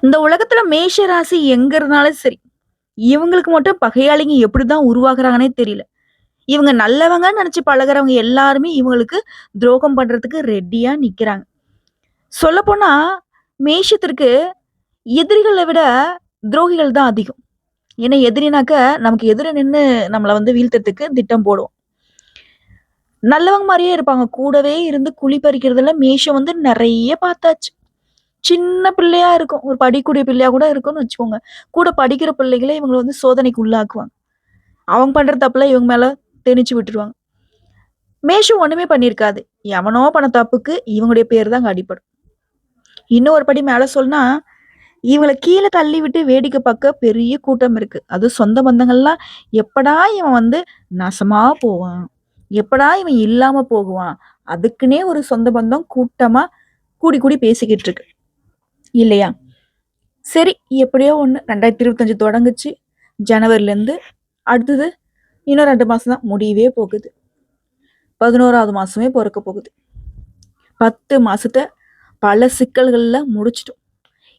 இந்த உலகத்துல மேஷ ராசி எங்க இருந்தாலும் சரி, இவங்களுக்கு மட்டும் பகையாளிங்க எப்படிதான் உருவாகுறாங்கன்னே தெரியல. இவங்க நல்லவங்கன்னு நெனச்சு பழகுறவங்க எல்லாருமே இவங்களுக்கு துரோகம் பண்றதுக்கு ரெடியா நிக்கிறாங்க. சொல்லப்போனா மேஷத்திற்கு எதிரிகள விட துரோகிகள் தான் அதிகம். ஏன்னா எதிரினாக்க நமக்கு எதிர நின்னு நம்மள வீழ்த்தறதுக்கு திட்டம் போடுவான். நல்லவங்க மாரியே இருப்பாங்க. கூடவே இருந்து குழி பறிக்கிறதுல மேஷம் நெறைய பார்த்தாச்சு. சின்ன பிள்ளையா இருக்கும். ஒரு படிக்கக்கூடிய பிள்ளையா கூட இருக்கும்னு வச்சுக்கோங்க. கூட படிக்கிற பிள்ளைகள இவங்கள சோதனைக்கு உள்ளாக்குவாங்க. அவங்க பண்ற தப்புலாம் இவங்க மேல திணிச்சு விட்டுருவாங்க. மேஷம் ஒண்ணுமே பண்ணியிருக்காது. எவனோ பண்ண தப்புக்கு இவங்களுடைய பேர் தான் அங்க அடிபடும். இன்னும் ஒரு படி மேல சொன்னா, இவங்கள கீழ தள்ளி விட்டு வேடிக்கை பார்க்க பெரிய கூட்டம் இருக்கு. அதுவும் சொந்த பந்தங்கள்லாம் எப்படா இவன் நாசமா போவான்? எப்படா இவன் இல்லாம போகுவான்? அதுக்குன்னே ஒரு சொந்த பந்தம் கூட்டமா கூடி கூடி பேசிக்கிட்டு இருக்கு. இல்லையா? சரி, எப்படியோ ஒண்ணு 2025 தொடங்குச்சு. ஜனவரிலேருந்து அடுத்தது இன்னும் 2 மாசம் தான் முடியவே போகுது. 11வது மாசமே பொறக்க போகுது. 10 மாசத்த பல சிக்கல்கள்ல முடிச்சுட்டோம்.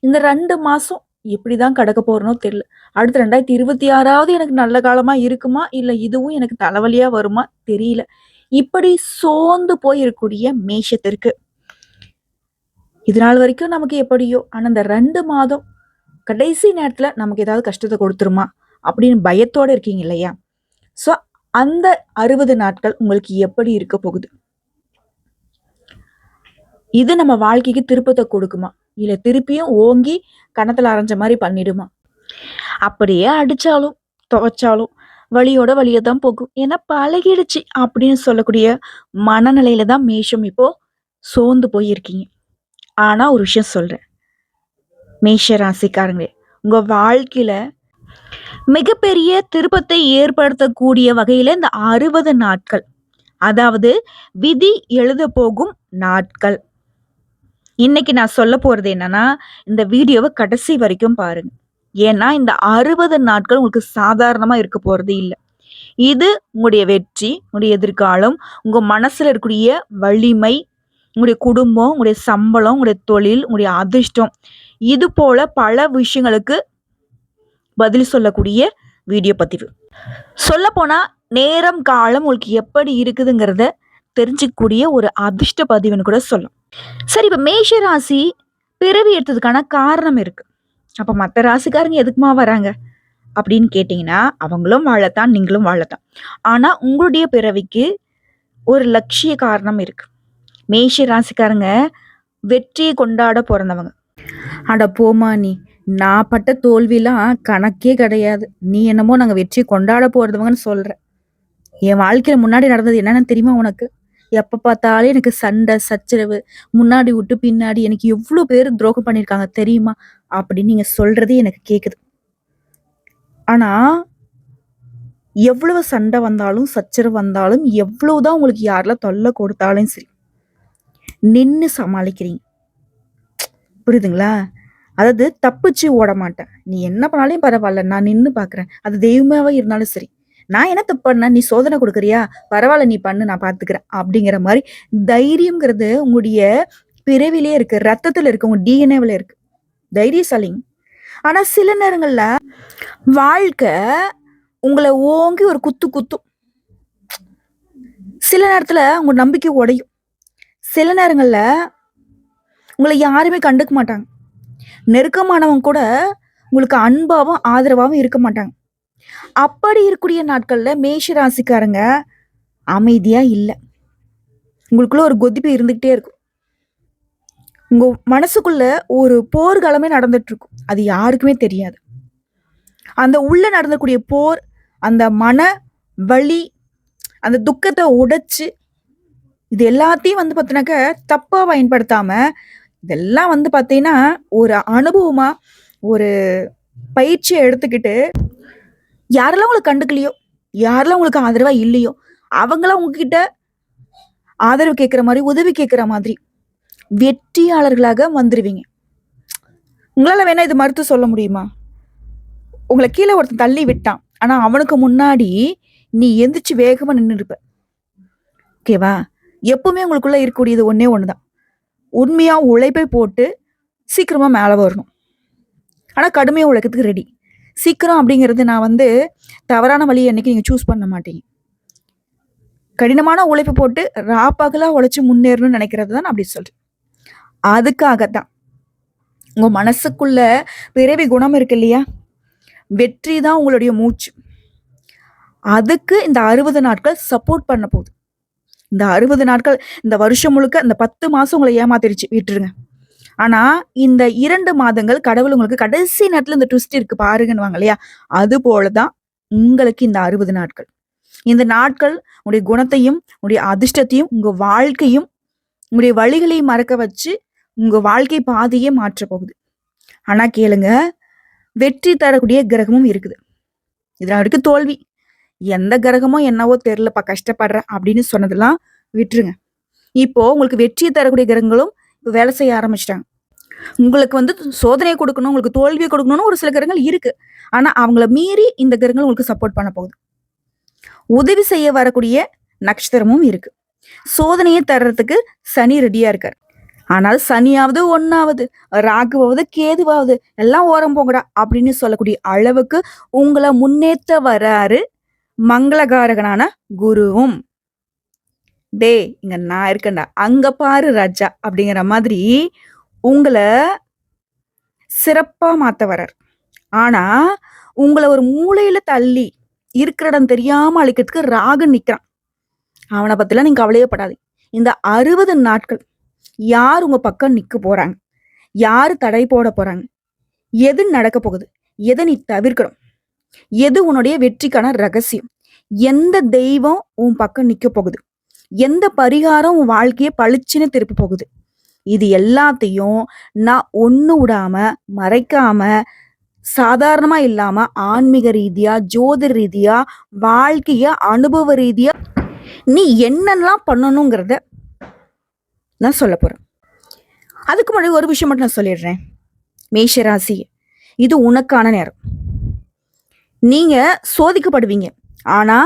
இந்த 2 மாசம் எப்படிதான் கடக்க போறனோ தெரியல. அடுத்து 2026வது எனக்கு நல்ல காலமா இருக்குமா? இல்ல இதுவும் எனக்கு தலைவலியா வருமா? தெரியல. இப்படி சோர்ந்து போய் இருக்கக்கூடிய மேஷத்திற்கு இது நாள் வரைக்கும் நமக்கு எப்படியோ, ஆனா இந்த 2 மாதம் கடைசி நேரத்துல நமக்கு ஏதாவது கஷ்டத்த கொடுத்துருமா? அப்படின்னு பயத்தோட இருக்கீங்க இல்லையா? ஸோ அந்த 60 நாட்கள் உங்களுக்கு எப்படி இருக்க போகுது? இது நம்ம வாழ்க்கைக்கு திருப்பத்த கொடுக்குமா? இல்ல திருப்பியும் ஓங்கி கன்னத்துல அரைஞ்ச மாரி பண்ணிடுமா? அப்படியே அடிச்சாலும், துவைச்சாலும் வலியோட வலிய தான் போகும். ஏன்னா பழகிடுச்சு அப்படின்னு சொல்லக்கூடிய மனநிலையில தான் மேஷம் இப்போ சோர்ந்து போயிருக்கீங்க. ஆனா ஒரு விஷயம் சொல்றேன். மேஷ ராசிக்காரங்களே, உங்க வாழ்க்கையில மிகப்பெரிய திருப்பத்தை ஏற்படுத்தக்கூடிய வகையில இந்த 60 நாட்கள், அதாவது விதி எழுதப் போகும் நாட்கள். இன்னைக்கு நான் சொல்லப் போறது என்னன்னா, இந்த வீடியோவ கடைசி வரைக்கும் பாருங்க. ஏன்னா இந்த 60 நாட்கள் உங்களுக்கு சாதாரணமா இருக்க போறது இல்ல. இது உங்களுடைய வெற்றி, உங்களுடைய எதிர்காலம், உங்க மனசுல இருக்கக்கூடிய வலிமை, உங்களுடைய குடும்பம், உங்களுடைய சம்பளம், உங்களுடைய தொழில், உங்களுடைய அதிர்ஷ்டம், இது போல பல விஷயங்களுக்கு பதில் சொல்லக்கூடிய வீடியோ பதிவு. சொல்லப்போனா நேரம், காலம் உங்களுக்கு எப்படி இருக்குதுங்கிறத தெரிஞ்சுக்கக்கூடிய ஒரு அதிர்ஷ்ட பதிவுன்னு கூட சொல்லலாம். சரி, இப்ப மேஷ ராசி பிறவி எடுத்ததுக்கான காரணம் இருக்கு. அப்ப மத்த ராசிக்காரங்க எதுக்குமா வராங்க? அப்படின்னு கேட்டீங்கன்னா, அவங்களும் வாழத்தான், நீங்களும் வாழத்தான். ஆனா உங்களுடைய பிறவிக்கு ஒரு லட்சிய காரணம் இருக்கு. மேஷ ராசிக்காரங்க வெற்றியை கொண்டாட பொறந்தவங்க. அட போம்மா நீ! நான் பட்ட தோல்விலாம் கணக்கே கிடையாது. நீ என்னமோ நாங்க வெற்றிய கொண்டாட போறதவங்கன்னு சொல்ற. என் வாழ்க்கையில முன்னாடி நடந்தது என்னன்னு தெரியுமா உனக்கு? எப்ப பார்த்தாலும் எனக்கு சண்டை, சச்சரவு, முன்னாடி விட்டு பின்னாடி எனக்கு எவ்ளோ பேரு துரோகம் பண்ணியிருக்காங்க தெரியுமா? அப்படின்னு நீங்க சொல்றது எனக்கு கேக்குது. ஆனா, எவ்வளவு சண்டை வந்தாலும், சச்சரவு வந்தாலும், எவ்வளவுதான் உங்களுக்கு யாரெல்லாம் தொல்லை கொடுத்தாலும் சரி, நின்னு சமாளிக்கிறீங்க. புரியுதுங்களா? அதாவது தப்பிச்சு ஓட மாட்டேன். நீ என்ன பண்ணாலும் பரவால்ல. நான் நின்னு பார்க்குறேன். அது தெய்வமாவே இருந்தாலும் சரி. நான் என்ன தப்பு பண்ணேன்? நீ சோதனை குடுக்குறியா? பரவால்ல நீ பண்ணு நான் பார்த்துக்கிறேன். அப்படிங்கிற மாரி தைரியம்ங்கிறது உங்களுடைய பிறவியிலேயே இருக்கு. ரத்தத்துல இருக்கு. உங்க டிஎன்ஏவுல இருக்கு. தைரியசாலிங்க. ஆனா சில நேரங்கள்ல வாழ்க்கை உங்கள ஓங்கி ஒரு குத்து குத்தும். சில நேரத்துல உங்க நம்பிக்கை உடையும். சில நேரங்கள்ல உங்கள யாருமே கண்டுக்க மாட்டாங்க. நெருக்கமானவங்க கூட உங்களுக்கு அன்பாவும், ஆதரவாவும் இருக்க மாட்டாங்க. அப்படி இருக்கக்கூடிய நாட்கள்ல மேஷ ராசிக்காரங்க அமைதியா இல்ல. உங்களுக்குள்ள ஒரு கொதிப்பு இருந்துகிட்டே இருக்கும். உங்க மனசுக்குள்ள ஒரு போர்க்களமே நடந்துட்டு இருக்கும். அது யாருக்குமே தெரியாது. அந்த உள்ள நடந்தக்கூடிய போர், அந்த மன வலி, அந்த துக்கத்த உடைச்சு, இது எல்லாத்தையும் பார்த்தீங்கன்னாக்க தப்பா பயன்படுத்தாம, இதெல்லாம் பார்த்தீங்கன்னா, ஒரு அனுபவமா, ஒரு பயிற்சிய எடுத்துக்கிட்டு, யாரெல்லாம் உங்கள கண்டுக்கலையோ, யாரெல்லாம் உங்களுக்கு ஆதரவா இல்லையோ, அவங்கலாம் உங்ககிட்ட ஆதரவு கேட்கிற மாரி, உதவி கேட்கிற மாதிரி, வெற்றியாளர்களாக வந்துருவீங்க. உங்களால வேணா இது மறுத்து சொல்ல முடியுமா? உங்கள கீழ ஒருத்தன் தள்ளி விட்டான். ஆனா அவனுக்கு முன்னாடி நீ எந்திரிச்சு வேகமா நின்னுருப்ப. ஓகேவா? எப்பவுமே உங்களுக்குள்ள இருக்கக்கூடியது ஒண்ணே ஒண்ணுதான். உண்மையா உழைப்பை போட்டு சீக்கிரமா மேல வரணும். ஆனா கடுமையா உழைக்கிறதுக்கு ரெடி. சீக்கிரம் அப்படிங்கிறது நான் வந்து தவறான வழிய என்னைக்கும் நீங்க சூஸ் பண்ண மாட்டீங்க. கடினமான உழைப்பு போட்டு ராப்பகலா உழைச்சு முன்னேறணும்னு நினைக்கிறது தான் நான் அப்படி சொல்றேன். அதுக்காக தான் உங்க மனசுக்குள்ள பிறவி குணம் இருக்கு இல்லையா? வெற்றி தான் உங்களுடைய மூச்சு. அதுக்கு இந்த 60 நாட்கள் சப்போர்ட் பண்ண போகுது. இந்த 60 நாட்கள், இந்த வருஷம் முழுக்க இந்த 10 மாசம் உங்கள ஏமாத்திருச்சு விட்டுருங்க. ஆனா இந்த 2 மாதங்கள் கடவுள் உங்களுக்கு கடைசி நேரத்துல இந்த ட்விஸ்ட் இருக்கு பாருங்கன்னுவாங்க இல்லையா? அது போல தான் உங்களுக்கு இந்த 60 நாட்கள். இந்த நாட்கள் உங்களுடைய குணத்தையும், உங்களுடைய அதிர்ஷ்டத்தையும், உங்க வாழ்க்கையும், உங்களுடைய வழிகளையும் மறக்க வச்சு உங்க வாழ்க்கை பாதையே மாற்றப் போகுது. ஆனா கேளுங்க, வெற்றி தரக்கூடிய கிரகமும் இருக்குது. இதுல இருக்கு தோல்வி. எந்த கிரகமோ என்னவோ தெரியலப்பா கஷ்டப்படுறேன் அப்படின்னு சொன்னதெல்லாம் விட்டுருங்க. இப்போ உங்களுக்கு வெற்றி தரக்கூடிய கிரகங்களும் இப்போ வேலை செய்ய ஆரம்பிச்சிட்டாங்க. உங்களுக்கு வந்து சோதனையை கொடுக்கணும், உங்களுக்கு தோல்வியை கொடுக்கணும்னு ஒரு சில கிரகங்கள் இருக்கு. ஆனா அவங்கள மீறி இந்த கிரகங்கள் உங்களுக்கு சப்போர்ட் பண்ண போகுது. உதவி செய்ய வரக்கூடிய நட்சத்திரமும் இருக்கு. சோதனையை தர்றதுக்கு சனி ரெடியா இருக்காரு. ஆனால் சனியாவது ஒன்னாவது, ராகுவாவது கேதுவாவது எல்லாம் ஓரம் போங்கடா அப்படின்னு சொல்லக்கூடிய அளவுக்கு உங்களை முன்னேற்ற வராரு மங்களகாரகனான குருவும். டே இங்க நான் இருக்கேன்டா, அங்க பாரு ராஜா அப்படிங்கிற மாதிரி உங்களை சிறப்பா மாத்த வர்றார். ஆனா உங்களை ஒரு மூலையில தள்ளி இருக்கிற இடம் தெரியாம அழிக்கிறதுக்கு ராகு நிக்கிறான். அவனை பத்திலாம் நீங்க கவலையே படாதீங்க. இந்த 60 நாட்கள் யார் உங்க பக்கம் நிக்க போறாங்க, யாரு தடை போட போறாங்க, எது நடக்க போகுது, எதை நீ தவிர்க்கணும், எது உன்னுடைய வெற்றிக்கான ரகசியம், எந்த தெய்வம் உன் பக்கம் நிக்க போகுது, எந்த பரிகாரம் உன் வாழ்க்கையை பளிச்சுன்னு திருப்பி போகுது, இது எல்லாத்தையும் நான் ஒண்ணு விடாம மறைக்காம சாதாரணமா இல்லாம ஆன்மீக ரீதியா, ஜோதிட ரீதியா, வாழ்க்கைய அனுபவ ரீதியா நீ என்னெல்லாம் பண்ணணுங்கிறத நான் சொல்ல போறேன். அதுக்கு முன்னாடி ஒரு விஷயம் மட்டும் நான் சொல்லிடுறேன். மேஷராசி, இது உனக்கான நேரம். நீங்க சோதிக்கப்படுவீங்க. ஆனா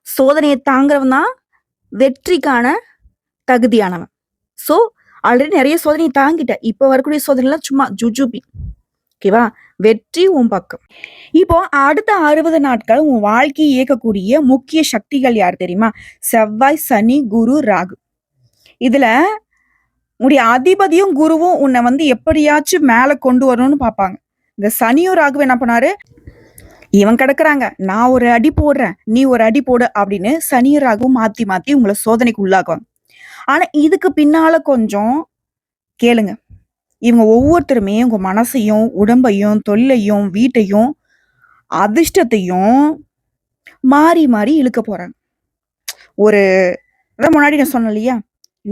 சோதனையை தாங்கிறவன் தான் வெற்றிக்கான தகுதியானவன். ஸோ ஆல்ரெடி நிறைய சோதனையை தாங்கிட்ட. இப்போ வரக்கூடிய சோதனைலாம் சும்மா ஜுஜுபி. ஓகேவா? வெற்றி உன் பக்கம். இப்போ அடுத்த 60 நாட்கள் உன் வாழ்க்கையை இயக்கக்கூடிய முக்கிய சக்திகள் யார் தெரியுமா? செவ்வாய், சனி, குரு, ராகு. இதுல உன்னுடைய அதிபதியும் குருவும் உன்னை வந்து எப்படியாச்சும் மேல கொண்டு வரணும்னு பார்ப்பாங்க. இந்த சனியும் ராகு என்ன பண்ணாரு, இவன் கிடக்குறாங்க, நான் ஒரு அடி போடுறேன், நீ ஒரு அடி போடு அப்படின்னு சனியும் ராகுவும் மாத்தி மாத்தி உங்களை சோதனைக்கு உள்ளாக்குவாங்க. ஆனா இதுக்கு பின்னால கொஞ்சம் கேளுங்க. இவங்க ஒவ்வொருத்தருமே உங்க மனசையும், உடம்பையும், தொழிலையும், வீட்டையும், அதிர்ஷ்டத்தையும் மாறி மாறி இழுக்க போறாங்க. ஒரு முன்னாடி நான் சொன்னேன் இல்லையா,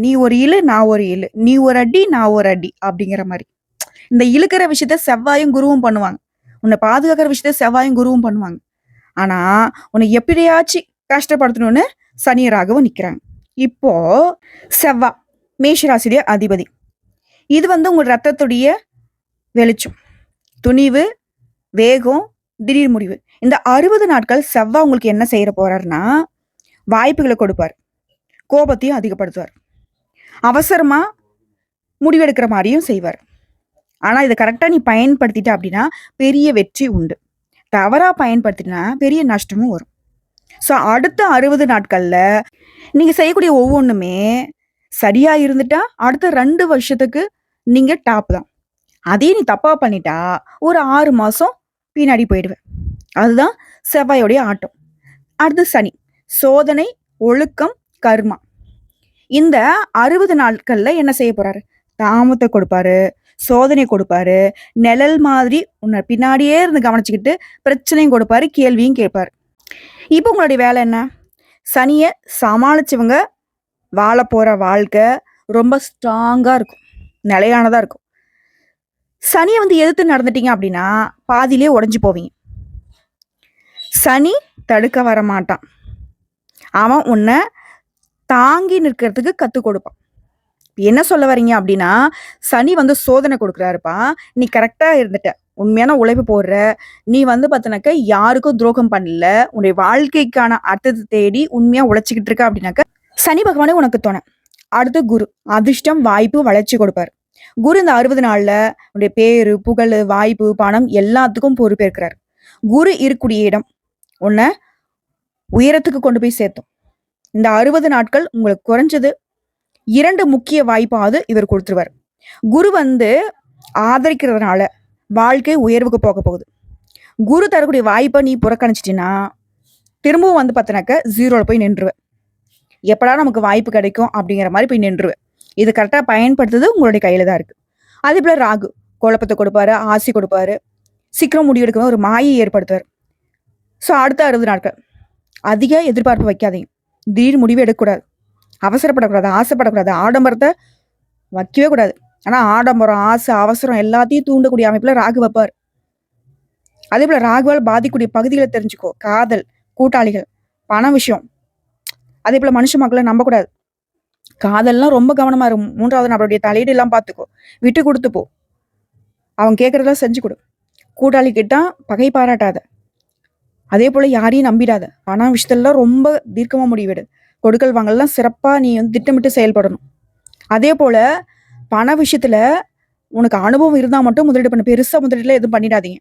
நீ ஒரு இழு நான் ஒரு இழு, நீ ஒரு அடி நான் ஒரு அடி அப்படிங்கிற மாதிரி. இந்த இழுக்கிற விஷயத்த செவ்வாயும் குருவும் பண்ணுவாங்க. உன்னை பாதுகாக்கிற விஷயத்த செவ்வாயும் குருவும் பண்ணுவாங்க. ஆனா உன்னை எப்படியாச்சும் கஷ்டப்படுத்தணும்னு சனி ராகவும் நிக்கிறாங்க. இப்போ செவ்வா மேஷராசியுடைய அதிபதி. இது வந்து உங்க ரத்தத்துடைய வெளிச்சம், துணிவு, வேகம், திடீர் முடிவு. இந்த 60 நாட்கள் செவ்வா உங்களுக்கு என்ன செய்யற போறாருன்னா, வாய்ப்புகளை கொடுப்பார், கோபத்தையும் அதிகப்படுத்துவார், அவசரமா முடிவெடுக்கிற மாதிரியும் செய்வார். ஆனா இதை கரெக்டா நீ பயன்படுத்திட்ட அப்படின்னா பெரிய வெற்றி உண்டு. தவறா பயன்படுத்தினா பெரிய நஷ்டமும் வரும். ஸோ அடுத்த 60 நாட்கள்ல நீங்க செய்யக்கூடிய ஒவ்வொன்றுமே சரியா இருந்துட்டா அடுத்த 2 வருஷத்துக்கு நீங்க டாப் தான். அதே நீ தப்பா பண்ணிட்டா ஒரு 6 மாசம் பின்னாடி போயிடுவேன். அதுதான் செவ்வாயோடைய ஆட்டம். அடுத்து சனி, சோதனை, ஒழுக்கம், கர்மா. இந்த 60 நாட்கள்ல என்ன செய்ய போறாரு? தாமத்தை கொடுப்பாரு, சோதனை கொடுப்பாரு, நிழல் மாதிரி உன்னை பின்னாடியே இருந்து கவனிச்சுக்கிட்டு பிரச்சனையும் கொடுப்பாரு, கேள்வியும் கேட்பாரு. இப்போ உங்களுடைய வேலை என்ன? சனியை சமாளிச்சவங்க வாழ போற வாழ்க்கை ரொம்ப ஸ்ட்ராங்கா இருக்கும், நிலையானதா இருக்கும். சனியை வந்து எதிர்த்து நடந்துட்டீங்க அப்படின்னா பாதியிலே உடஞ்சு போவீங்க. சனி தடுக்க வர மாட்டான். அவன் உன்னை தாங்கி நிற்கிறதுக்கு கற்றுக் கொடுப்பான். என்ன சொல்ல வரீங்க அப்படின்னா, சனி வந்து சோதனை கொடுக்குறாருப்பா, நீ கரெக்டா இருந்துட்ட, உண்மையான உழைப்பு போடுற, நீ வந்து பார்த்தனாக்க யாருக்கும் துரோகம் பண்ணல, உன்னுடைய வாழ்க்கைக்கான அர்த்தத்தை தேடி உண்மையா உழைச்சிக்கிட்டு இருக்க அப்படின்னாக்க சனி பகவானே உனக்கு துணை. அடுத்து குரு, அதிர்ஷ்டம், வாய்ப்பு, வளர்ச்சி கொடுப்பாரு. குரு இந்த 60 நாள்ல உன்னுடைய பேரு, புகழ், வாய்ப்பு, பணம் எல்லாத்துக்கும் பொறுப்பேற்கிறார். குரு இருக்கக்கூடிய இடம் உன்னை உயரத்துக்கு கொண்டு போய் சேர்த்தும். இந்த 60 நாட்கள் உங்களுக்கு குறைஞ்சது 2 முக்கிய வாய்ப்பாவது இவர் கொடுத்துருவார். குரு வந்து ஆதரிக்கிறதுனால வாழ்க்கை உயர்வுக்கு போக போகுது. குரு தரக்கூடிய வாய்ப்பை நீ புறக்கணிச்சிட்டினா திரும்பவும் வந்து பார்த்தனாக்க 0ல போய் நின்றுவேன். எப்படா நமக்கு வாய்ப்பு கிடைக்கும் அப்படிங்கிற மாதிரி போய் நின்றுவேன். இது கரெக்டாக பயன்படுத்துறது உங்களுடைய கையில தான் இருக்கு. அதே போல ராகு குழப்பத்தை கொடுப்பாரு, ஆசை கொடுப்பாரு, சீக்கிரம் முடிவெடுக்கணும், ஒரு மாயை ஏற்படுத்துவார். ஸோ அடுத்த 60 நாட்கள் அதிக எதிர்பார்ப்பு வைக்காதீங்க. திடீர் முடிவு எடுக்கக்கூடாது, அவசரப்படக்கூடாது, ஆசைப்படக்கூடாது, ஆடம்பரத்தை வைக்கவே கூடாது. ஆனால் ஆடம்பரம், ஆசை, அவசரம் எல்லாத்தையும் தூண்டக்கூடிய அமைப்பில் ராகு வைப்பார். அதே போல ராகுவால் பாதிக்கக்கூடிய பகுதிகளை தெரிஞ்சுக்கோ. காதல், கூட்டாளிகள், பண விஷயம், அதே போல மனுஷ மக்களை நம்பக்கூடாது. காதல்லாம் ரொம்ப கவனமா இருக்கும். 3வது நபருடைய தலையீடு எல்லாம் பார்த்துக்கோ. விட்டு கொடுத்து போ. அவன் கேட்கறதெல்லாம் செஞ்சு கொடு. கூட்டாளி கிட்ட பகை பாராட்டாத. அதே போல யாரையும் நம்பிடாத. பண விஷயத்தெல்லாம் ரொம்ப தீர்க்கமா முடிவெடு. கொடுக்கல் வாங்கலாம் சிறப்பா நீ வந்து திட்டமிட்டு செயல்படணும். அதே போல பண விஷயத்துல உனக்கு அனுபவம் இருந்தா மட்டும் முதலீடு பண்ணு. பெருசா முதலீடுல எதுவும் பண்ணிடாதீங்க.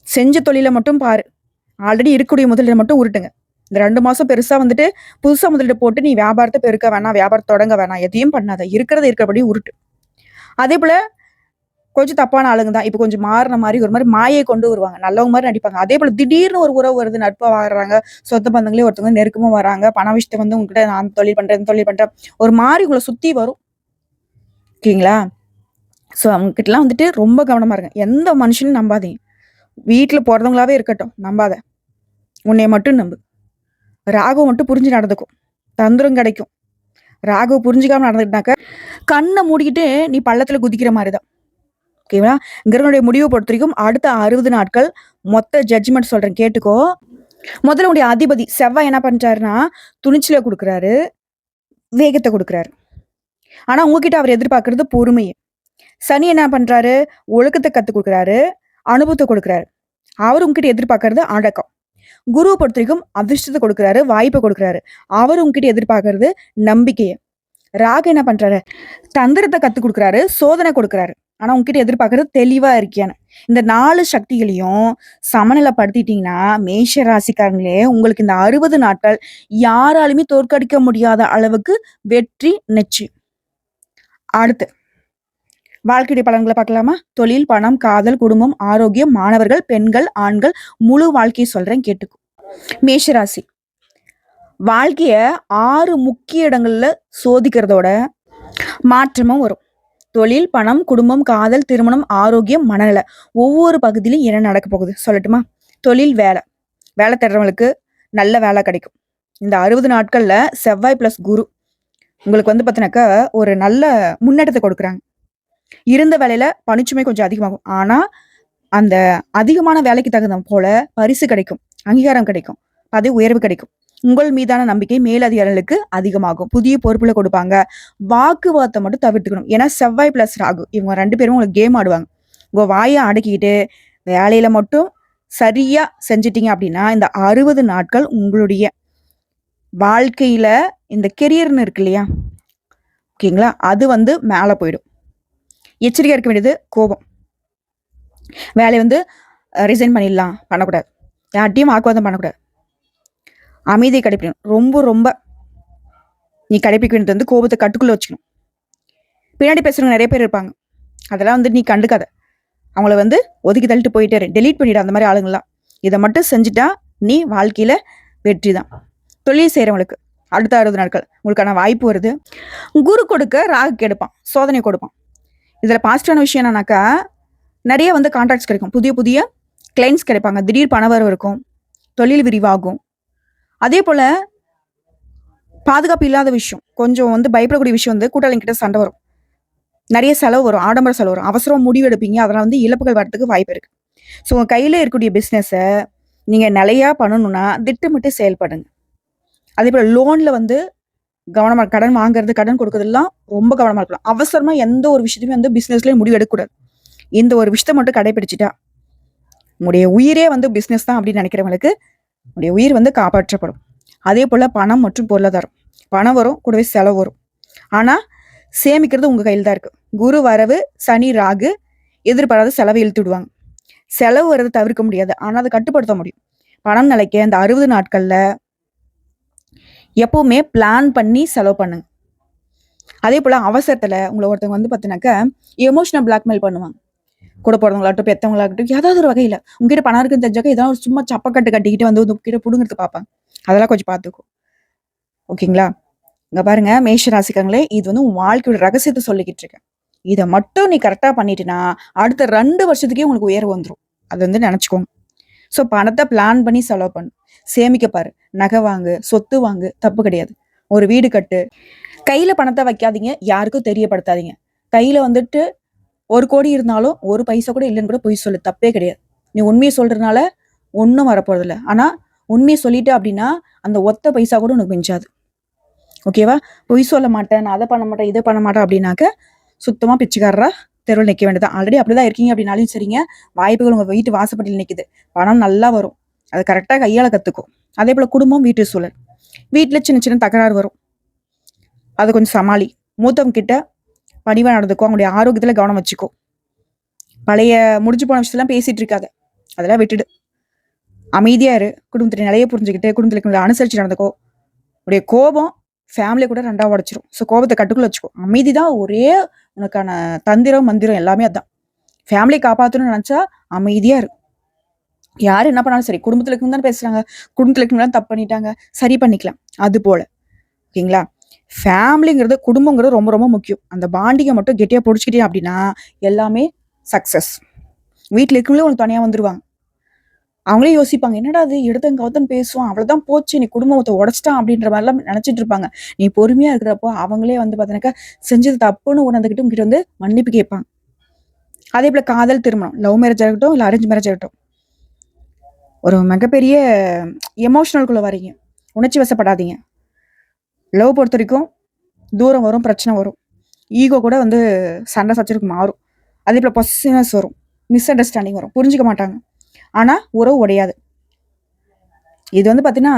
செஞ்ச தொழிலை மட்டும் பாரு. ஆல்ரெடி இருக்கக்கூடிய முதலீடு மட்டும் உருட்டுங்க. இந்த 2 மாசம் பெருசா வந்துட்டு புதுசா முதலீடு போட்டு நீ வியாபாரத்தை பெருக்க வேணாம், வியாபாரம் தொடங்க வேணாம், எதையும் பண்ணாத. இருக்கிறத இருக்கிறபடி உருட்டு. அதே போல கொஞ்சம் தப்பான ஆளுங்க தான் இப்போ கொஞ்சம் மாறின மாதிரி ஒரு மாதிரி மாயை கொண்டு வருவாங்க, நல்லவங்க மாதிரி நடிப்பாங்க. அதே போல திடீர்னு ஒரு உறவு வருது, நட்பா வர்றாங்க, சொந்த பந்தங்களே ஒருத்தவங்க நெருக்கமா வராங்க, பண விஷயத்தை வந்து உங்ககிட்ட நான் தொழில் பண்றேன் தொழில் பண்றேன் ஒரு மாதிரி உங்களை சுத்தி வரும். ஓகேங்களா? ஸோ அவங்ககிட்டலாம் வந்துட்டு ரொம்ப கவனமா இருங்க. எந்த மனுஷனும் நம்பாதீங்க. வீட்டில் பிறந்தவங்களாவே இருக்கட்டும், நம்பாத. உன்னைய மட்டும் நம்பு. ராகு மட்டும் புரிஞ்சு நடந்துக்கும், தந்திரம் கிடைக்கும். ராகு புரிஞ்சுக்காம நடந்துக்கிட்டாக்க கண்ணை மூடிக்கிட்டு நீ பள்ளத்துல குதிக்கிற மாதிரி தான். ஓகேவா? கிரகனுடைய முடிவை பொறுத்த வரைக்கும் அடுத்த 60 நாட்கள் மொத்த ஜட்ஜ்மெண்ட் சொல்றேன், கேட்டுக்கோ. முதல்ல உடைய அதிபதி செவ்வாய் என்ன பண்றாருன்னா துணிச்சலை கொடுக்குறாரு, வேகத்தை கொடுக்குறாரு. ஆனா உங்ககிட்ட அவர் எதிர்பார்க்கறது பொறுமையை. சனி என்ன பண்றாரு? ஒழுக்கத்தை கத்துக் கொடுக்குறாரு, அனுபவத்தை கொடுக்குறாரு. அவர் உங்ககிட்ட எதிர்பார்க்கறது அடக்கம். குருவை பொறுத்த வரைக்கும் அதிர்ஷ்டத்தை கொடுக்குறாரு, வாய்ப்பை கொடுக்குறாரு. அவர் உங்ககிட்ட எதிர்பார்க்கறது நம்பிக்கையை. ராகு என்ன பண்றாரு? தந்திரத்தை கத்துக் கொடுக்குறாரு, சோதனை கொடுக்குறாரு. ஆனா உங்ககிட்ட எதிர்பார்க்கறது தெளிவா இருக்கியான்னு. இந்த 4 சக்திகளையும் சமநிலைப்படுத்திட்டீங்கன்னா மேஷ ராசிக்காரங்களே உங்களுக்கு இந்த 60 நாட்கள் யாராலுமே தோற்கடிக்க முடியாத அளவுக்கு வெற்றி நிச்சயம். அடுத்து வாழ்க்கையுடைய பலன்களை பார்க்கலாமா? தொழில், பணம், காதல், குடும்பம், ஆரோக்கியம், மாணவர்கள், பெண்கள், ஆண்கள், முழு வாழ்க்கையை சொல்றேன், கேட்டுக்கும். மேஷராசி வாழ்க்கைய 6 முக்கிய இடங்கள்ல சோதிக்கிறதோட மாற்றமும் வரும். தொழில், பணம், குடும்பம், காதல், திருமணம், ஆரோக்கியம், மனநல ஒவ்வொரு பகுதியிலும் என்ன நடக்க போகுது சொல்லட்டுமா? தொழில், வேலை. வேலை தேடுறவங்களுக்கு நல்ல வேலை கிடைக்கும். இந்த 60 நாட்கள்ல செவ்வாய் பிளஸ் குரு உங்களுக்கு வந்து பார்த்தீங்கன்னாக்கா ஒரு நல்ல முன்னேற்றத்தை கொடுக்குறாங்க. இருந்த வேலையில பணிச்சுமை கொஞ்சம் அதிகமாகும். ஆனா அந்த அதிகமான வேலைக்கு தகுந்த போல பரிசு கிடைக்கும், அங்கீகாரம் கிடைக்கும், பதவி உயர்வு கிடைக்கும். உங்கள் மீதான நம்பிக்கை மேலதிகாரிகளுக்கு அதிகமாகும். புதிய பொறுப்புல கொடுப்பாங்க. வாக்குவாதத்தை மட்டும் தவிர்த்துக்கணும். ஏன்னா செவ்வாய் பிளஸ் ராகு இவங்க 2 பேரும் உங்களுக்கு கேம் ஆடுவாங்க. உங்க வாயை அடக்கிக்கிட்டு வேலையில மட்டும் சரியா செஞ்சிட்டீங்க அப்படின்னா இந்த 60 நாட்கள் உங்களுடைய வாழ்க்கையில இந்த கெரியர்னு இருக்கு இல்லையா, ஓகேங்களா, அது வந்து மேல போயிடும். எச்சரிக்கையா இருக்க வேண்டியது கோபம். வேலையை வந்து ரிசைன் பண்ணிடலாம், பண்ணக்கூடாது. யார்ட்டையும் வாக்குவாதம் பண்ணக்கூடாது. அமைதியை கடைப்பிடிக்கணும். ரொம்ப ரொம்ப நீ கடைப்பிடிக்க வேண்டியது வந்து கோபத்தை கட்டுக்குள்ள வச்சுக்கணும். பின்னாடி பேசுறவங்க நிறைய பேர் இருப்பாங்க, அதெல்லாம் வந்து நீ கண்டுக்காத. அவங்கள வந்து ஒதுக்கி தள்ளிட்டு போயிட்டே டெலீட் பண்ணிடு அந்த மாதிரி ஆளுங்களாம். இதை மட்டும் செஞ்சுட்டா நீ வாழ்க்கையில வெற்றி தான். தொழில் செய்யறவங்களுக்கு அடுத்த 60 நாட்கள் உங்களுக்கான வாய்ப்பு வருது. குரு கொடுக்க ராகு கெடுப்பான், சோதனை கொடுப்பான். இதுல பாசிட்டிவான விஷயம் என்னன்னாக்கா நிறைய வந்து கான்ட்ராக்ட்ஸ் கிடைக்கும், புதிய புதிய கிளைண்ட்ஸ் கிடைப்பாங்க, திடீர் பணவரவு இருக்கும், தொழில் விரிவாகும். அதே போல பாதுகாப்பு இல்லாத விஷயம், கொஞ்சம் வந்து பயப்படக்கூடிய விஷயம் வந்து கூட்டாளிங்கிட்ட சண்டை வரும், நிறைய செலவு வரும், ஆடம்பர செலவு வரும், அவசரம் முடிவு எடுப்பீங்க, அதெல்லாம் வந்து இழப்புகள் வரதுக்கு வாய்ப்பு இருக்கு. ஸோ உங்க கையில இருக்கக்கூடிய பிஸ்னஸை நீங்க நிலையா பண்ணணும்னா திட்டமிட்டு செயல்படுங்க. அதே போல லோன்ல வந்து கவனமா, கடன் வாங்குறது கடன் கொடுக்கறதெல்லாம் ரொம்ப கவனமா இருக்கலாம். அவசரமா எந்த ஒரு விஷயத்தையுமே வந்து பிசினஸ்லயே முடிவு எடுக்கக்கூடாது. இந்த ஒரு விஷயத்த மட்டும் கடைபிடிச்சிட்டா உங்களுடைய உயிரே வந்து பிசினஸ் தான் அப்படின்னு நினைக்கிறவங்களுக்கு உங்களுடைய உயிர் வந்து காப்பாற்றப்படும். அதே போல பணம் மற்றும் பொருளாதாரம், பணம் வரும், கூடவே செலவு வரும். ஆனா சேமிக்கிறது உங்க கையில் தான் இருக்கு. குரு வரவு, சனி ராகு எதிர்பாராத செலவை இழுத்து விடுவாங்க. செலவு வரது தவிர்க்க முடியாது. ஆனா அதை கட்டுப்படுத்த முடியும். பணம் நிலைக்க இந்த 60 நாட்கள்ல எப்பவுமே பிளான் பண்ணி செலவு பண்ணுங்க. அதே போல அவசரத்துல உங்களை ஒருத்தவங்க வந்து பார்த்தீங்கன்னாக்கா எமோஷனல் பிளாக்மெயில் பண்ணுவாங்க. கூட போறவங்களாகட்டும், பெத்தவங்களாகட்டும், ஏதாவது ஒரு வகையில உங்ககிட்ட பணம் இருக்குன்னு தெரிஞ்சாக்க ஏதாவது ஒரு சும்மா சப்பக்கட்டு கட்டிக்கிட்டு வந்து உங்ககிட்ட புடுங்கிறதுக்கு பார்ப்பாங்க. அதெல்லாம் கொஞ்சம் பார்த்துக்கோ. ஓகேங்களா? இங்க பாருங்க மேஷ ராசிக்காரங்களே, இது வந்து உன் வாழ்க்கையோட ரகசியத்தை சொல்லிக்கிட்டு இருக்கேன். இதை மட்டும் நீ கரெக்டா பண்ணிட்டீன்னா அடுத்த 2 வருஷத்துக்கே உங்களுக்கு உயர்வு வந்துடும். அது வந்து நினைச்சுக்கோங்க. ஸோ பணத்தை பிளான் பண்ணி செலவு பண்ணு. சேமிக்க பாரு. நகை வாங்கு, சொத்து வாங்கு, தப்பு கிடையாது. ஒரு வீடு கட்டு. கையில பணத்தை வைக்காதீங்க, யாருக்கும் தெரியப்படுத்தாதீங்க. கையில வந்துட்டு 1 கோடி இருந்தாலும் 1 பைசா கூட இல்லைன்னு கூட பொய் சொல்லு, தப்பே கிடையாது. நீ உண்மையை சொல்றதுனால ஒன்றும் வரப்போறது இல்லை. ஆனா உண்மையை சொல்லிட்டு அப்படின்னா அந்த ஒத்த பைசா கூட உனக்கு மிஞ்சாது. ஓகேவா? பொய் சொல்ல மாட்டேன், நான் அதை பண்ண மாட்டேன், இதை பண்ண மாட்டேன் அப்படின்னாக்க சுத்தமா பிச்சைக்காரரா தெருவில் நிற்க வேண்டியதான். ஆல்ரெடி அப்படிதான் இருக்கீங்க அப்படின்னாலும் சரிங்க, வாய்ப்புகள் உங்க வீட்டு வாசப்படியில் நிற்குது. பணம் நல்லா வரும். அது கரெக்டாக கையாள கத்துக்கும். அதே போல குடும்பம், வீட்டு சூழல், வீட்டுல சின்ன சின்ன தகராறு வரும். அது கொஞ்சம் சமாளி. மூத்தவங்க கிட்ட பணிவா நடந்துக்கோ. அவங்களுடைய ஆரோக்கியத்துல கவனம் வச்சுக்கோ. பழைய முடிஞ்சு போன விஷயத்தெல்லாம் பேசிட்டு இருக்காத. அதெல்லாம் விட்டுடு. அமைதியா இரு. குடும்பத்தின் நிலையை புரிஞ்சுக்கிட்டு குடும்பத்துல அனுசரிச்சு நடந்துக்கோ. உடைய கோபம் ஃபேமிலியை கூட 2ஆ உடைச்சிரும். ஸோ கோபத்தை கட்டுக்குள்ள வச்சுக்கோ. அமைதி தான் ஒரே உனக்கான தந்திரம், மந்திரம் எல்லாமே அதான். ஃபேமிலியை காப்பாற்றணும்னு நினைச்சா அமைதியா இரு. யாரு என்ன பண்ணாலும் சரி, குடும்பத்துல இருக்குன்னு தானே பேசுறாங்க, குடும்பத்துல இருக்குன்னு தப்பு பண்ணிட்டாங்க, சரி பண்ணிக்கலாம். அது போல ஓகேங்களா? ஃபேமிலிங்கிறது, குடும்பங்கிறது ரொம்ப ரொம்ப முக்கியம். அந்த பாண்டிங்கை மட்டும் கெட்டியா பிடிச்சிக்கிட்டே அப்படின்னா எல்லாமே சக்சஸ். வீட்டுல இருக்கவங்களே உனக்கு தனியா வந்துருவாங்க. அவங்களே யோசிப்பாங்க, என்னடா அது எடுத்தங்க கவுத்தன் பேசுவான், அவ்வளவுதான் போச்சு, நீ குடும்பத்தை உடைச்சிட்டான் அப்படின்ற மாதிரிலாம் நினைச்சிட்டு இருப்பாங்க. நீ பொறுமையா இருக்கிறப்போ அவங்களே வந்து பார்த்தீங்கன்னாக்கா செஞ்சது தப்புன்னு உணர்ந்துக்கிட்டு உங்ககிட்ட வந்து மன்னிப்பு கேட்பாங்க. அதே போல காதல், திருமணம், லவ் மேரேஜ் ஆகட்டும் இல்லை அரேஞ்ச் மேரேஜ் ஆகட்டும், ஒரு மிகப்பெரிய எமோஷனல்குள்ள வரீங்க. உணர்ச்சி வசப்படாதீங்க. லவ் பொறுத்த வரைக்கும் தூரம் வரும், பிரச்சனை வரும், ஈகோ கூட வந்து சண்டை சச்சரவுக்கு மாறும். அதே போல பொசிஷனஸ் வரும், மிஸ் அண்டர்ஸ்டாண்டிங் வரும், புரிஞ்சுக்க மாட்டாங்க. ஆனா உறவு உடையாது. இது வந்து பாத்தீங்கன்னா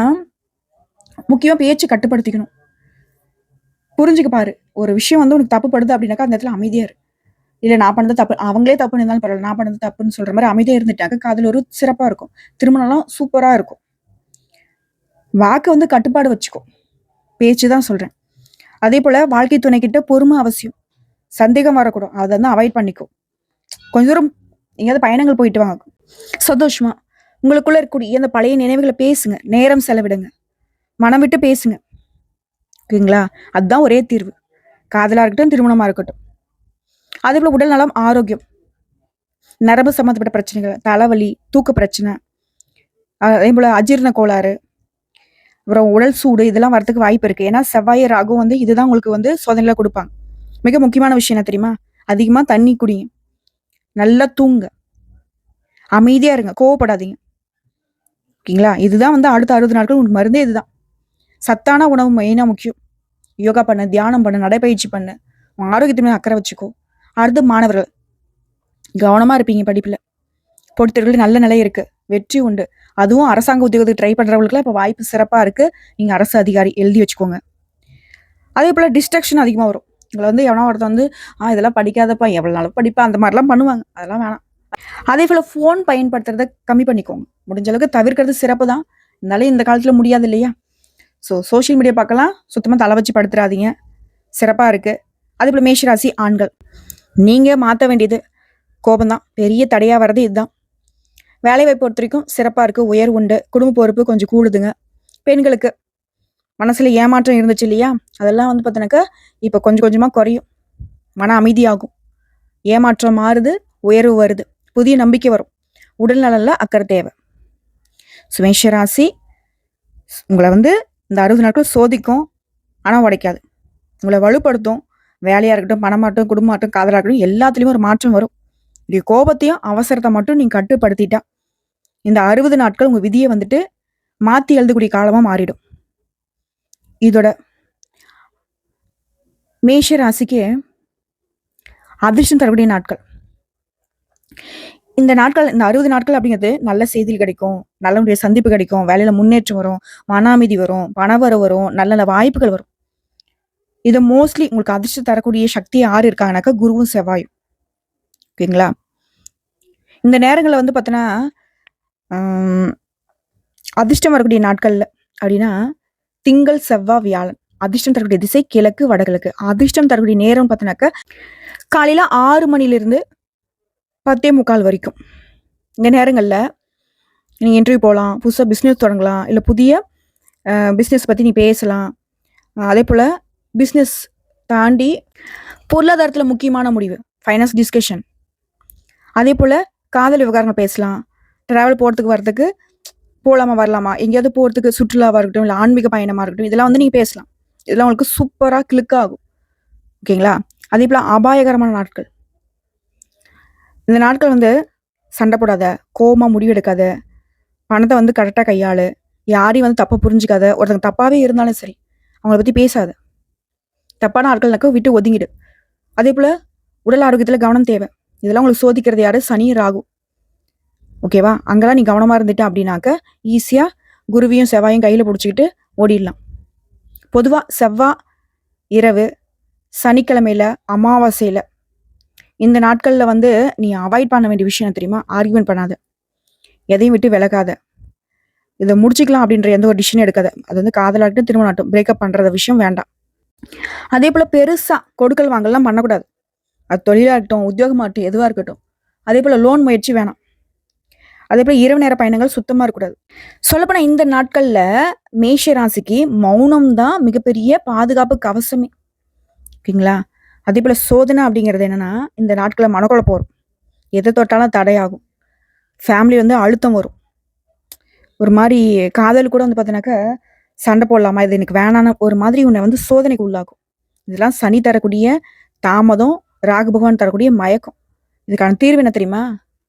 முக்கியமா பேச்சு கட்டுப்படுத்திக்கணும். புரிஞ்சுக்க பாரு. ஒரு விஷயம் வந்து உனக்கு தப்பு படுது அப்படின்னாக்கா அந்த இடத்துல அமைதியா இரு. இல்ல நான் பண்ணது தப்பு, அவங்களே தப்புன்னு இருந்தாலும் பரவாயில்ல, நான் பண்ணது தப்புன்னு சொல்ற மாதிரி அமைதியா இருந்துட்டாக்க காதல் ஒரு சிறப்பா இருக்கும். திருமணம்லாம் சூப்பரா இருக்கும். வாக்கு வந்து கட்டுப்பாடு வச்சுக்கோ. பேச்சுதான் சொல்றேன். அதே போல வாழ்க்கை துணை கிட்ட பொறுமை அவசியம். சந்தேகம் வரக்கூடும். அதை வந்து அவாய்ட் பண்ணிக்கோ. கொஞ்ச தூரம் எங்கேயாவது பயணங்கள் போயிட்டு வாங்க. சந்தோஷமா உங்களுக்குள்ள இருக்கக்கூடிய அந்த பழைய நினைவுகளை பேசுங்க. நேரம் செலவிடுங்க. மனம் விட்டு பேசுங்க. ஓகேங்களா? அதுதான் ஒரே தீர்வு. காதலா இருக்கட்டும், திருமணமா இருக்கட்டும். அதே போல உடல் நலம், ஆரோக்கியம், நரம்பு சம்பந்தப்பட்ட பிரச்சனைகள், தலைவலி, தூக்க பிரச்சனை, அதே போல அஜீரண கோளாறு, அப்புறம் உடல் சூடு, இதெல்லாம் வரதுக்கு வாய்ப்பு இருக்கு. ஏன்னா செவ்வாய் ராகும் வந்து இதுதான் உங்களுக்கு வந்து சோதனையில கொடுப்பாங்க. மிக முக்கியமான விஷயம் என்ன தெரியுமா? அதிகமா தண்ணி குடிங்க. நல்லா தூங்க. அமைதியா இருங்க. கோவப்படாதீங்க. ஓகேங்களா? இதுதான் வந்து அடுத்த 60 நாட்கள் உங்களுக்கு மருந்தே இதுதான். சத்தான உணவு மெயினா முக்கியம். யோகா பண்ணு, தியானம் பண்ணு, நடைப்பயிற்சி பண்ணு. ஆரோக்கியத்தின் அக்கறை வச்சுக்கோ. அடுத்து மாணவர்கள் கவனமா இருப்பீங்க படிப்புல. போட்டித் தேர்வுல நல்ல நிலை இருக்கு, வெற்றி உண்டு. அதுவும் அரசாங்க உத்தியோகத்துக்கு ட்ரை பண்றவங்களுக்குலாம் இப்ப வாய்ப்பு சிறப்பா இருக்கு. நீங்க அரசு அதிகாரி, எழுதி வச்சுக்கோங்க. அதே போல டிஸ்ட்ரக்ஷன் அதிகமா வரும். உங்களை வந்து எவனா ஒருத்தன் வந்து இதெல்லாம் படிக்காதப்பா, எவ்வளவு நாளும் படிப்பா, அந்த மாதிரிலாம் பண்ணுவாங்க. அதெல்லாம் வேணாம். அதே போல போன் பயன்படுத்துறத கம்மி பண்ணிக்கோங்க. முடிஞ்ச அளவுக்கு தவிர்க்கிறது சிறப்பு தான். இருந்தாலும் இந்த காலத்துல முடியாது இல்லையா? ஸோ சோஷியல் மீடியா பார்க்கலாம், சுத்தமா தலை வச்சு படுத்துறாதீங்க. சிறப்பா இருக்கு. அதே போல மேஷராசி ஆண்கள், நீங்க மாத்த வேண்டியது கோபம்தான். பெரிய தடையா வர்றது இதுதான். வேலை வாய்ப்பு பொறுத்த வரைக்கும் சிறப்பா இருக்கு, உயர் உண்டு. குடும்ப பொறுப்பு கொஞ்சம் கூடுதுங்க. பெண்களுக்கு மனசுல ஏமாற்றம் இருந்துச்சு இல்லையா? அதெல்லாம் வந்து பார்த்தீங்கன்னாக்கா இப்ப கொஞ்சம் கொஞ்சமா குறையும். மன அமைதியாகும். ஏமாற்றம் மாறுது, உயர்வு வருது, புதிய நம்பிக்கை வரும். உடல் நலன்ல அக்கறை தேவை. மேஷராசி உங்களை வந்து இந்த 60 நாட்கள் சோதிக்கும், ஆனா உடைக்காது. உங்களை வலுப்படுத்தும். வேலையா இருக்கட்டும், பணமாகட்டும், குடும்பமாகட்டும், காதலா இருக்கட்டும், எல்லாத்துலயும் ஒரு மாற்றம் வரும். இப்படி கோபத்தையும் அவசரத்தை மட்டும் நீங்க கட்டுப்படுத்திட்டா இந்த 60 நாட்கள் உங்க விதியை வந்துட்டு மாத்தி எழுதக்கூடிய காலமா மாறிடும். இதோட மேஷ ராசிக்கு அதிர்ஷ்டம் தரக்கூடிய நாட்கள் இந்த நாட்கள். இந்த 60 நாட்கள் அப்படிங்கிறது நல்ல செய்திகள் கிடைக்கும், நல்ல சந்திப்பு கிடைக்கும், வேலையில முன்னேற்றம் வரும், மன அமைதி வரும், பணவரவு வரும், நல்ல நல்ல வாய்ப்புகள் வரும். இது மோஸ்ட்லி உங்களுக்கு அதிர்ஷ்டம் தரக்கூடிய சக்தி யார் இருக்காங்கனாக்கா குருவும் செவ்வாயும். ஓகேங்களா? இந்த நேரங்கள்ல வந்து பார்த்தீங்கன்னா, ஆம், அதிர்ஷ்டம் வரக்கூடிய நாட்கள்ல அப்படின்னா திங்கள், செவ்வாய், வியாழன். அதிர்ஷ்டம் தரக்கூடிய திசை கிழக்கு, வடகிழக்கு. அதிர்ஷ்டம் தரக்கூடிய நேரம் பார்த்தீங்கன்னாக்கா, காலையில 6 மணிலிருந்து 10:45 வரைக்கும். இந்த நேரங்கள்ல நீங்க இன்டர்வியூ போலாம், புதுசா பிசினஸ் தொடங்கலாம், இல்ல புதிய பிசினஸ் பத்தி நீ பேசலாம். அதேபோல பிசினஸ் தாண்டி பொருளாதாரத்துல முக்கியமான முடிவு, ஃபைனான்ஸ் டிஸ்கஷன். அதேபோல காதல் விவகாரங்கள் பேசலாம். டிராவல் போறதுக்கு வரதுக்கு போலாமா, வரலாமா? எங்கேயாவது போறதுக்கு சுற்றுலாவா இருக்கட்டும், இல்ல ஆன்மீக பயணமா இருக்கட்டும், இதெல்லாம் வந்து நீங்க பேசலாம். இதெல்லாம் உங்களுக்கு சூப்பரா கிளிக் ஆகும். ஓகேங்களா? அதேபோல அபாயகரமான நாட்கள். இந்த நாட்கள் வந்து சண்டை போடாத, கோவமா முடிவெடுக்காத, பணத்த வந்து கரெக்ட்டா கையாளு, யாரையும் வந்து தப்பா புரிஞ்சுக்காத, ஒருத்தங்க தப்பாவே இருந்தாலும் சரி, அவங்கள பத்தி பேசாத. தப்பான ஆட்கள்னாக்க விட்டு ஒதுங்கிடு. அதேபோல உடல் ஆரோக்கியத்துல கவனம் தேவை. இதெல்லாம் உங்களுக்கு சோதிக்கிறது யாரு? சனி, ராகு. ஓகேவா? அங்கலாம் நீ கவனமா இருந்துட்ட அப்படின்னாக்க, ஈஸியா குருவையும், செவ்வாயும் கையில புடிச்சுக்கிட்டு ஓடிடலாம். பொதுவா செவ்வா இரவு, சனிக்கிழமையில, அமாவாசையில இந்த நாட்கள்ல வந்து நீ அவாய்ட் பண்ண வேண்டிய விஷயம் என்ன தெரியுமா? ஆர்கியூமென்ட் பண்ணாத. எதையும் விட்டு விலகாத. இத முடிச்சுக்கலாம் அப்படின்ற எந்த ஒரு டிசிஷனும் எடுக்காத. அது வந்து காதலாகட்டும், திருமணம் ஆகட்டும், பிரேக்கப் பண்ற விஷயம் வேண்டாம். அதேபோல பெருசா கொடுக்கல் வாங்கல்லாம் பண்ணக்கூடாது. அது தொழிலாகட்டும், உத்தியோகமாகட்டும், எதுவா இருக்கட்டும். அதேபோல லோன் முயற்சி வேணாம். அதேபோல இரவு நேர பயணங்கள் சுத்தமா இருக்கக்கூடாது. சொல்லப்போனா இந்த நாட்கள்ல மேஷ ராசிக்கு மௌனம் தான் மிகப்பெரிய பாதுகாப்பு கவசமே. ஓகேங்களா? அதேபோல சோதனை அப்படிங்கிறது என்னன்னா, இந்த நாட்கள்ல மனக்குழப்பம் வரும். எத தொட்டாலும் தடையாகும். ஃபேமிலி வந்து அழுத்தம் வரும். ஒரு மாரி காதல் கூட வந்து பார்த்தீங்கன்னாக்கா, சண்டை போடலாமா? இது எனக்கு வேணான்னு ஒரு மாதிரி உன்னை வந்து சோதனைக்கு உள்ளாக்கும். இதெல்லாம் சனி தரக்கூடிய தாமதம், ராகு பகவான் தரக்கூடிய மயக்கம். இதுக்கான தீர்வு என்ன தெரியுமா?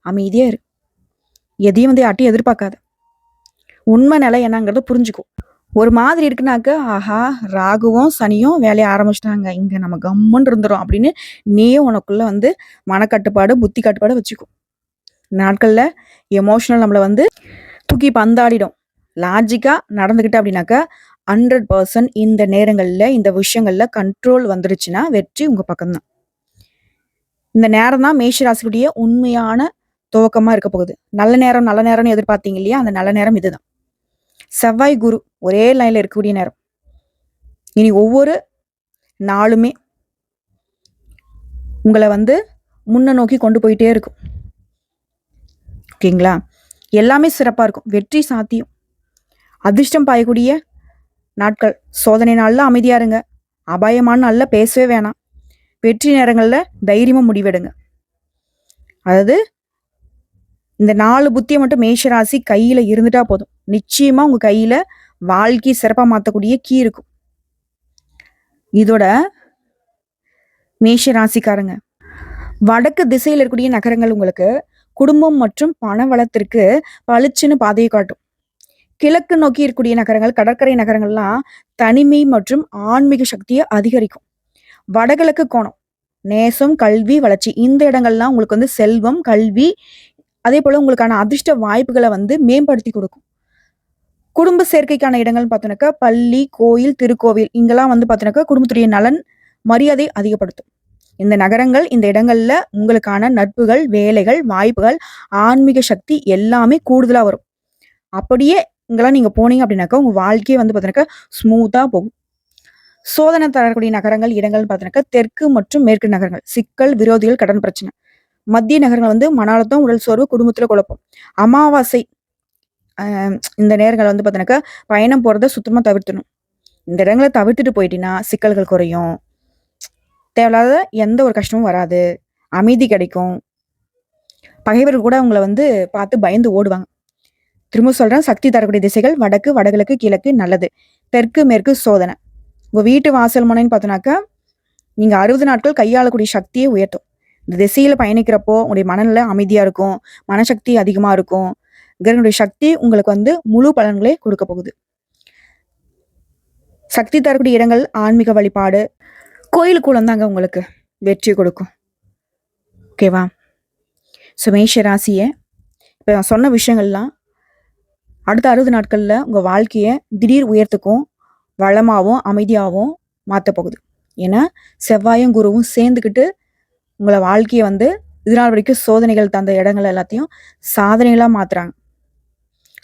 அமைதியா இரு. எதையும் வந்து யார்ட்டயும் எதிர்பார்க்காத. உண்மை நிலை என்னங்கிறத புரிஞ்சுக்கோ. ஒரு மாதிரி இருக்குனாக்க, ஆஹா! ராகுவும், சனியும் வேலைய ஆரம்பிச்சுட்டாங்க. இங்க நம்ம கம்முன்னு இருந்துரும் அப்படின்னு நீயே உனக்குள்ள வந்து மனக்கட்டுப்பாடு, புத்தி கட்டுப்பாடு வச்சுக்கோ. நாட்கள்ல எமோஷனல் நம்மள வந்து தூக்கி பந்தாடிடும். லாஜிக்கா நடந்துக்கிட்ட அப்படின்னாக்கா 100% இந்த நேரங்கள்ல, இந்த விஷயங்கள்ல கண்ட்ரோல் வந்துருச்சுன்னா, வெற்றி உங்க பக்கம் தான். இந்த நேரம் தான் மேஷ ராசிக்குடைய உண்மையான துவக்கமா இருக்க போகுது. நல்ல நேரம், நல்ல நேரம்னு எதிர்பார்த்தீங்க இல்லையா? அந்த நல்ல நேரம் இதுதான். செவ்வாய், குரு ஒரே லைன்ல இருக்கக்கூடிய நேரம். இனி ஒவ்வொரு நாளுமே உங்கள வந்து முன்ன நோக்கி கொண்டு போயிட்டே இருக்கும். ஓகேங்களா? எல்லாமே சிறப்பா இருக்கும். வெற்றி சாத்தியம். அதிர்ஷ்டம் பாயக்கூடிய நாட்கள். சோதனை நாள்ல அமைதியா இருங்க. அபாயமான நாள்ல பேசவே வேணாம். வெற்றி நேரங்கள்ல தைரியமா முடிவெடுங்க. அதாவது இந்த 4 புத்திய மட்டும் மேஷ ராசி கையில இருந்துட்டா போதும். நிச்சயமா உங்க கையில வாழ்க்கைய சிறப்பா மாத்தக்கூடிய கீ இருக்கும். இதோட மேஷ ராசிக்காரங்க, வடக்கு திசையில இருக்கக்கூடிய நகரங்கள் உங்களுக்கு குடும்பம் மற்றும் பண வளத்திற்கு பளிச்சுன்னு பாதையை காட்டும். கிழக்கு நோக்கி இருக்கக்கூடிய நகரங்கள், கடற்கரை நகரங்கள்லாம் தனிமை மற்றும் ஆன்மீக சக்தியை அதிகரிக்கும். வடகிழக்கு கோணம், நேசம், கல்வி, வளர்ச்சி. இந்த இடங்கள்லாம் உங்களுக்கு வந்து செல்வம், கல்வி, அதே போல உங்களுக்கான அதிர்ஷ்ட வாய்ப்புகளை வந்து மேம்படுத்தி கொடுக்கும். குடும்ப சேர்க்கைக்கான இடங்கள்னு பார்த்தோன்னாக்கா, பள்ளி, கோயில், திருக்கோவில் இங்கெல்லாம் வந்து பார்த்தோன்னாக்கா, குடும்பத்துடைய நலன், மரியாதை அதிகப்படுத்தும். இந்த நகரங்கள், இந்த இடங்கள்ல உங்களுக்கான நட்புகள், வேலைகள், வாய்ப்புகள், ஆன்மீக சக்தி எல்லாமே கூடுதலா வரும். அப்படியே இங்கெல்லாம் நீங்க போனீங்க அப்படின்னாக்கா, உங்க வாழ்க்கையே வந்து பார்த்தீங்கன்னாக்கா, ஸ்மூத்தா போகும். சோதனை தரக்கூடிய நகரங்கள், இடங்கள்னு பார்த்தீங்கன்னாக்கா, தெற்கு மற்றும் மேற்கு நகரங்கள். சிக்கல், விரோதிகள், கடன் பிரச்சனை. மத்திய நகரங்கள் வந்து மன அழுத்தம், உடல் சோர்வு, குடும்பத்துல குழப்பம். அமாவாசை இந்த நேரங்கள் வந்து பார்த்தீங்கன்னாக்கா, பயணம் போறத சுத்தமா தவிர்த்தணும். இந்த இடங்கள தவிர்த்துட்டு போயிட்டீங்கன்னா, சிக்கல்கள் குறையும். தேவையில்லாத எந்த ஒரு கஷ்டமும் வராது. அமைதி கிடைக்கும். பகைவர்கள் கூட உங்கள வந்து பார்த்து பயந்து ஓடுவாங்க. திரும்ப சொல்றேன், சக்தி தரக்கூடிய திசைகள் வடக்கு, வடகிழக்கு, கிழக்கு நல்லது. தெற்கு, மேற்கு சோதனை. உங்க வீட்டு வாசல் முனைன்னு பார்த்தோன்னாக்கா, நீங்க 60 நாட்கள் கையாளக்கூடிய சக்தியை உயர்த்தும். இந்த திசையில பயணிக்கிறப்போ உங்களுடைய மனநிலை அமைதியா இருக்கும். மனசக்தி அதிகமா இருக்கும். கிரகனுடைய சக்தி உங்களுக்கு வந்து முழு பலன்களே கொடுக்க போகுது. சக்தி தரக்கூடிய இடங்கள் ஆன்மீக வழிபாடு, கோயிலுக்குள்ள தாங்க உங்களுக்கு வெற்றி கொடுக்கும். ஓகேவா? ஸோ மேஷ ராசியை இப்போ நான் சொன்ன விஷயங்கள்லாம் அடுத்த 60 நாட்கள்ல உங்க வாழ்க்கைய திடீர் உயரத்துக்கும், வளமாவும், அமைதியாவும் மாத்த போகுது. ஏன்னா செவ்வாயும் குருவும் சேர்ந்துக்கிட்டு உங்களை வாழ்க்கையை வந்து இதனால் வரைக்கும் சோதனைகள் தந்த இடங்கள் எல்லாத்தையும் சாதனைகளாக மாத்துறாங்க.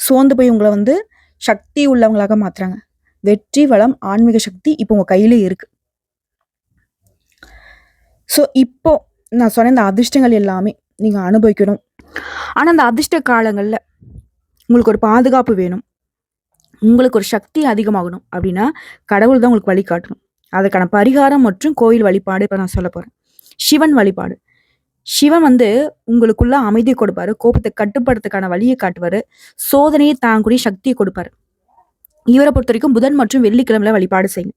சோர்ந்து போய் உங்களை வந்து சக்தி உள்ளவங்களாக மாத்துறாங்க. வெற்றி, வளம், ஆன்மீக சக்தி இப்போ உங்க கையில இருக்கு. ஸோ இப்போ நான் சொன்ன இந்த அதிர்ஷ்டங்கள் எல்லாமே நீங்க அனுபவிக்கணும். ஆனா அந்த அதிர்ஷ்ட காலங்கள்ல உங்களுக்கு ஒரு பாதுகாப்பு வேணும், உங்களுக்கு ஒரு சக்தி அதிகமாகணும் அப்படின்னா கடவுள் தான் உங்களுக்கு வழிகாட்டணும். அதுக்கான பரிகாரம் மற்றும் கோயில் வழிபாடு இப்போ நான் சொல்ல போறேன். சிவன் வழிபாடு. சிவன் வந்து உங்களுக்குள்ள அமைதியை கொடுப்பாரு, கோபத்தை கட்டுப்படுறதுக்கான வழியை காட்டுவாரு, சோதனையை தாங்கக்கூடிய சக்தியை கொடுப்பாரு. இவரை பொறுத்த வரைக்கும் புதன் மற்றும் வெள்ளிக்கிழமையில வழிபாடு செய்யுங்க.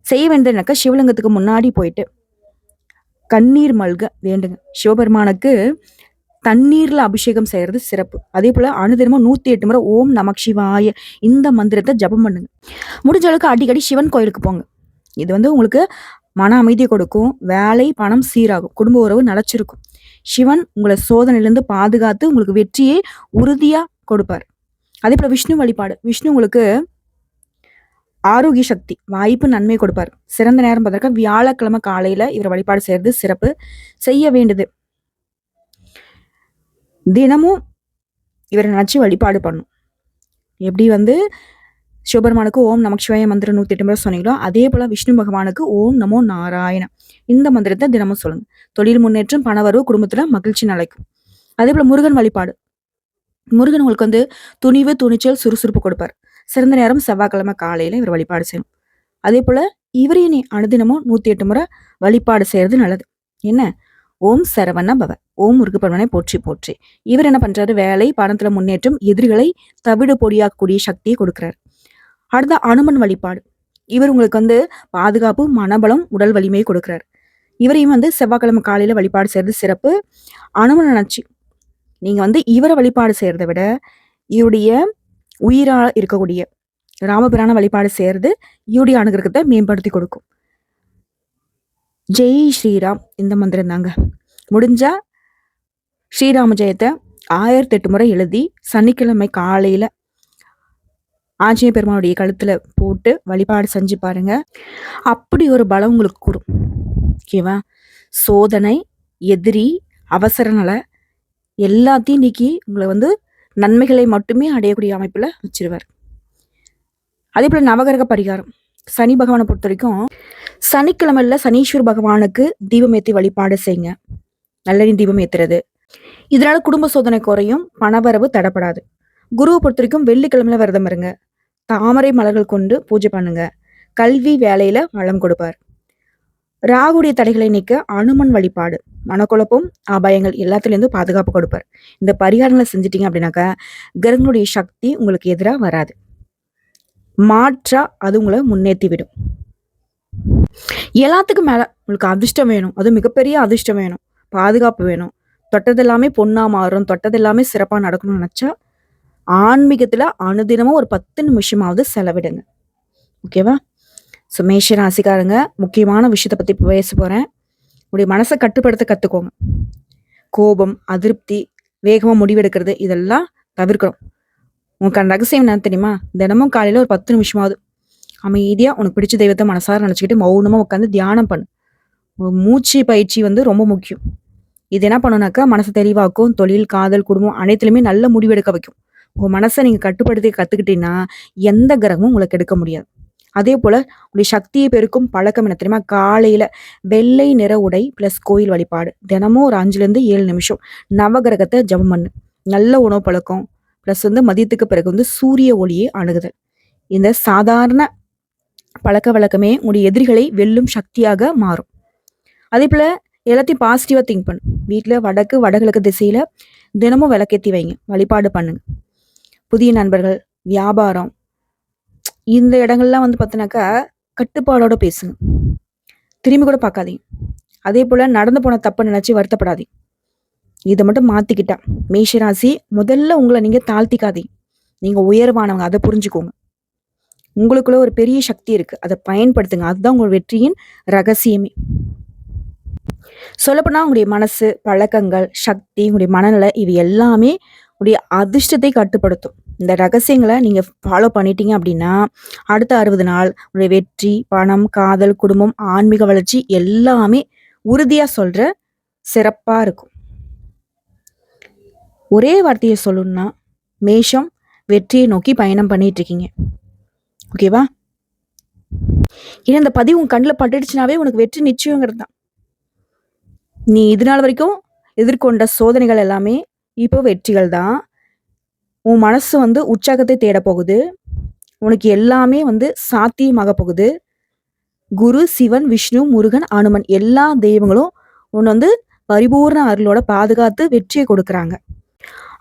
செய்ய வேண்டியதுனாக்கா சிவலிங்கத்துக்கு முன்னாடி போயிட்டு கண்ணீர் மல்க வேண்டுங்க. சிவபெருமானுக்கு தண்ணீர்ல அபிஷேகம் செய்யறது சிறப்பு. அதே போல அனுதினமும் 108 முறை ஓம் நமக் சிவாய இந்த மந்திரத்தை ஜபம் பண்ணுங்க. முடிஞ்ச அளவுக்கு அடிக்கடி சிவன் கோயிலுக்கு போங்க. இது வந்து உங்களுக்கு மன அமைதியை கொடுக்கும், வேலை பணம் சீராகும், குடும்ப உறவு நிலைச்சிருக்கும். சிவன் உங்களை சோதனையிலிருந்து பாதுகாத்து உங்களுக்கு வெற்றியை உறுதியா கொடுப்பார். அதே போல விஷ்ணு வழிபாடு. விஷ்ணு உங்களுக்கு ஆரோக்கிய சக்தி, வாய்ப்பு, நன்மை கொடுப்பார். சிறந்த நேரம் பார்த்தா வியாழக்கிழமை காலையில இவர் வழிபாடு செய்யறது சிறப்பு. செய்ய வேண்டியது தினமும் இவரை நினைச்சு வழிபாடு பண்ணும். எப்படி வந்து சிவபெருமானுக்கு ஓம் நமக் சிவாய மந்திரம் 108 முறை சொன்னீங்களோ அதே போல விஷ்ணு பகவானுக்கு ஓம் நமோ நாராயண இந்த மந்திரத்தை தினமும் சொல்லுங்க. தொழில் முன்னேற்றம், பணவரவு, குடும்பத்துல மகிழ்ச்சி நிலைக்கும். அதே போல முருகன் வழிபாடு. முருகன் உங்களுக்கு வந்து துணிவு, துணிச்சல், சுறுசுறுப்பு கொடுப்பார். சிறந்த நேரம் செவ்வாய்க்கிழமை காலையில இவர் வழிபாடு செய்யணும். அதே போல இவரையும் நீ அனுதினமும் 108 முறை வழிபாடு செய்யறது நல்லது. என்ன? ஓம் சரவண பவ, ஓம் முருகப்பெருமானை போற்றி போற்றி. இவர் என்ன பண்றாரு? வேலை, பணத்துல முன்னேற்றம், எதிரிகளை தவிடு பொடியாக்கக்கூடிய சக்தியை கொடுக்கிறார். அடுத்த அனுமன் வழிபாடு. இவர் உங்களுக்கு வந்து பாதுகாப்பு, மனபலம், உடல் வலிமையை கொடுக்கிறார். இவரையும் வந்து செவ்வாய்க்கிழமை காலையில வழிபாடு செய்யறது சிறப்பு. அனுமன் நினைச்சு நீங்க வந்து இவரை வழிபாடு செய்யறதை விட இவருடைய உயிரா இருக்கக்கூடிய ராமபிரான வழிபாடு செய்யறது இவருடைய அனுகிரகத்தை மேம்படுத்தி கொடுக்கும். ஜெய் ஸ்ரீராம் இந்த மந்திரம் தாங்க. முடிஞ்சா ஸ்ரீராம ஜெயத்தை 1008 முறை எழுதி சனிக்கிழமை காலையில ஆஞ்சநேய பெருமானுடைய கழுத்துல போட்டு வழிபாடு செஞ்சு பாருங்க. அப்படி ஒரு பலம் உங்களுக்கு கூடும். ஓகேவா? சோதனை, எதிரி, அவசர நல எல்லாத்தையும் நீக்கி உங்களை வந்து நன்மைகளை மட்டுமே அடையக்கூடிய அமைப்புல வச்சிருவார். அதே போல நவகிரக பரிகாரம். சனி பகவானை பொறுத்த வரைக்கும் சனிக்கிழமையில சனீஸ்வர பகவானுக்கு தீபம் ஏற்றி வழிபாடு செய்யுங்க. நல்லெண்ணெய் தீபம் ஏத்துறது. இதனால குடும்ப சோதனை குறையும், பணவரவு தடைப்படாது. குருவை பொறுத்த வரைக்கும் வெள்ளிக்கிழமையில விரதம் இருங்க. தாமரை மலர்கள் கொண்டு பூஜை பண்ணுங்க. கல்வி, வேலையில வளம் கொடுப்பார். ராகுடைய தடைகளை நீக்க அனுமன் வழிபாடு. மனக்குழப்பம், அபாயங்கள் எல்லாத்துலேருந்தும் பாதுகாப்பு கொடுப்பார். இந்த பரிகாரங்களை செஞ்சிட்டீங்க அப்படின்னாக்கா கிரகங்களுடைய சக்தி உங்களுக்கு எதிராக வராது, மாற்றா அது உங்களை முன்னேற்றி விடும். எல்லாத்துக்கும் மேல உங்களுக்கு அதிர்ஷ்டம் வேணும், அது மிகப்பெரிய அதிர்ஷ்டம் வேணும், பாதுகாப்பு வேணும், தொட்டதெல்லாமே பொண்ணா மாறும், தொட்டதெல்லாமே சிறப்பா நடக்கணும்னு நினைச்சா ஆன்மீகத்துல அனுதினமும் ஒரு 10 நிமிஷமாவது செலவிடுங்க. ஓகேவா? ஸோ மேஷ ராசிக்காரங்க, முக்கியமான விஷயத்தை பத்தி பேச போறேன். உங்களுடைய மனசை கட்டுப்படுத்த கத்துக்கோங்க. கோபம், அதிருப்தி, வேகமா முடிவெடுக்கிறது இதெல்லாம் தவிர்க்கணும். உங்களுக்கு ரகசியம் என்ன தெரியுமா? தினமும் காலையில ஒரு 10 நிமிஷமாவது அமைதியா உனக்கு பிடிச்ச தெய்வத்தை மனசார நினைச்சுக்கிட்டு மௌனமா உட்காந்து தியானம் பண்ணு. மூச்சு பயிற்சி வந்து ரொம்ப முக்கியம். இது என்ன பண்ணுனாக்கா மனசை தெளிவாக்கும், தொழில், காதல், குடும்பம் அனைத்துலயுமே நல்ல முடிவெடுக்க வைக்கும். உங்க மனசை நீங்க கட்டுப்படுத்தி கத்துக்கிட்டீங்கன்னா எந்த கிரகமும் உங்களுக்கு எடுக்க முடியாது. அதே போல உங்களுடைய சக்தியை பெருக்கும் பழக்கம் என்ன தெரியுமா? காலையில வெள்ளை நிற உடை பிளஸ் கோயில் வழிபாடு. தினமும் ஒரு 5-7 நிமிஷம் நவகிரகத்தை ஜபம் பண்ணு. நல்ல உணவு பழக்கம் பிளஸ் வந்து மதியத்துக்கு பிறகு வந்து சூரிய ஒளியை அணுகுதல். இந்த சாதாரண பழக்க வழக்கமே உங்களுடைய எதிரிகளை வெல்லும் சக்தியாக மாறும். அதே போல எல்லாத்தையும் பாசிட்டிவா திங்க் பண்ணு. வீட்டுல வடகிழக்கு திசையில தினமும் விளக்கேத்தி வைங்க, வழிபாடு பண்ணுங்க. புதிய நண்பர்கள், வியாபாரம் இந்த இடங்கள்லாம் வந்து பார்த்தினாக்கா கட்டுப்பாடோட பேசுங்க. திரும்பி கூட பார்க்காதீங்க. அதே போல நடந்து போன தப்பை நினைச்சு வருத்தப்படாதீங்க. இதை மட்டும் மாத்திக்கிட்டா மேஷராசி முதல்ல உங்களை நீங்க தாழ்த்திக்காதீங்க. நீங்க உயர்வானவங்க, அதை புரிஞ்சுக்கோங்க. உங்களுக்குள்ள ஒரு பெரிய சக்தி இருக்கு, அதை பயன்படுத்துங்க. அதுதான் உங்களோட வெற்றியின் ரகசியமே. சொல்லப்போனா உங்களுடைய மனசு, பழக்கங்கள், சக்தி, உங்களுடைய மனநிலை இவை எல்லாமே உங்களுடைய அதிர்ஷ்டத்தை கட்டுப்படுத்தும். இந்த ரகசியங்களை நீங்கள் ஃபாலோ பண்ணிட்டீங்க அப்படின்னா அடுத்த 60 நாள் உங்களுடைய வெற்றி, பணம், காதல், குடும்பம், ஆன்மீக வளர்ச்சி எல்லாமே உறுதியாக சொல்கிற சிறப்பாக இருக்கும். ஒரே வார்த்தையை சொல்லணும்னா மேஷம் வெற்றியை நோக்கி பயணம் பண்ணிட்டு இருக்கீங்க. ஓகேவா? ஏன்னா இந்த பதிவு உன் கண்ணில் பட்டுடுச்சுனாவே உனக்கு வெற்றி நிச்சயங்கிறது தான். நீ இது நாள் வரைக்கும் எதிர்கொண்ட சோதனைகள் எல்லாமே இப்போ வெற்றிகள் தான். உன் மனசு உற்சாகத்தை தேட போகுது. உனக்கு எல்லாமே சாத்தியமாக போகுது. குரு, சிவன், விஷ்ணு, முருகன், அனுமன் எல்லா தெய்வங்களும் உன்னை பரிபூர்ண அருளோட பாதுகாத்து வெற்றியை கொடுக்குறாங்க.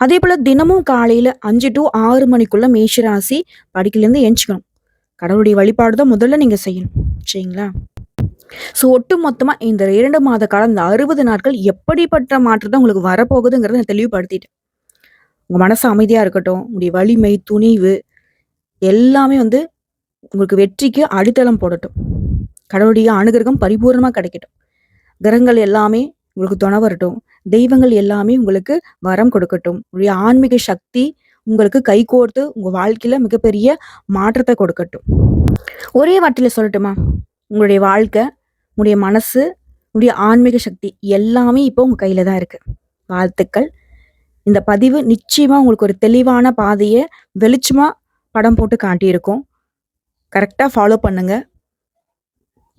அதே போல தினமும் காலையில 5 to 6 மணிக்குள்ள மேஷராசி படிக்கலேருந்து எஞ்சிக்கணும். கடவுளுடைய வழிபாடு தான் முதல்ல நீங்க செய்யணும். சரிங்களா? ஸோ ஒட்டு மொத்தமா இந்த 2 மாத காலம், இந்த 60 நாட்கள் எப்படிப்பட்ட மாற்றத்தை உங்களுக்கு வரப்போகுதுங்கிறத நான் தெளிவுபடுத்திட்டேன். உங்க மனசு அமைதியா இருக்கட்டும். உங்களுடைய வலிமை, துணிவு எல்லாமே உங்களுக்கு வெற்றிக்கு அடித்தளம் போடட்டும். கடவுளுடைய அனுகிரகம் பரிபூர்ணமா கிடைக்கட்டும். கிரகங்கள் எல்லாமே உங்களுக்கு துணை வரட்டும். தெய்வங்கள் எல்லாமே உங்களுக்கு வரம் கொடுக்கட்டும். உங்களுடைய ஆன்மீக சக்தி உங்களுக்கு கைகோர்த்து உங்க வாழ்க்கையில மிகப்பெரிய மாற்றத்தை கொடுக்கட்டும். ஒரே வார்த்தையில சொல்லட்டுமா? உங்களுடைய வாழ்க்கை, உங்களுடைய மனசு, உங்களுடைய ஆன்மீக சக்தி எல்லாமே இப்போ உங்க கையில தான் இருக்கு. வாழ்த்துக்கள். இந்த பதிவு நிச்சயமா உங்களுக்கு ஒரு தெளிவான பாதையை வெளிச்சமா படம் போட்டு காட்டியிருக்கும். கரெக்டா ஃபாலோ பண்ணுங்க.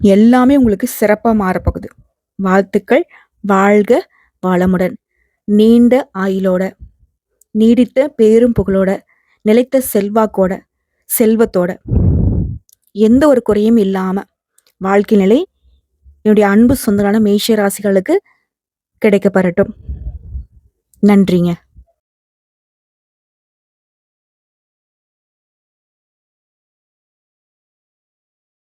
எல்லாமே உங்களுக்கு சிறப்பா மாறப்போகுது. வாழ்த்துக்கள். வாழ்க வளமுடன். நீண்ட ஆயுளோட, நீடித்த பேரும் புகழோட, நிலைத்த செல்வாக்கோட, செல்வத்தோட, எந்த ஒரு குறையும் இல்லாம வாழ்க்கை நிலை என்னுடைய அன்பு சொந்தமான மேஷ ராசிகளுக்கு கிடைக்கப்பெறட்டும். நன்றிங்க.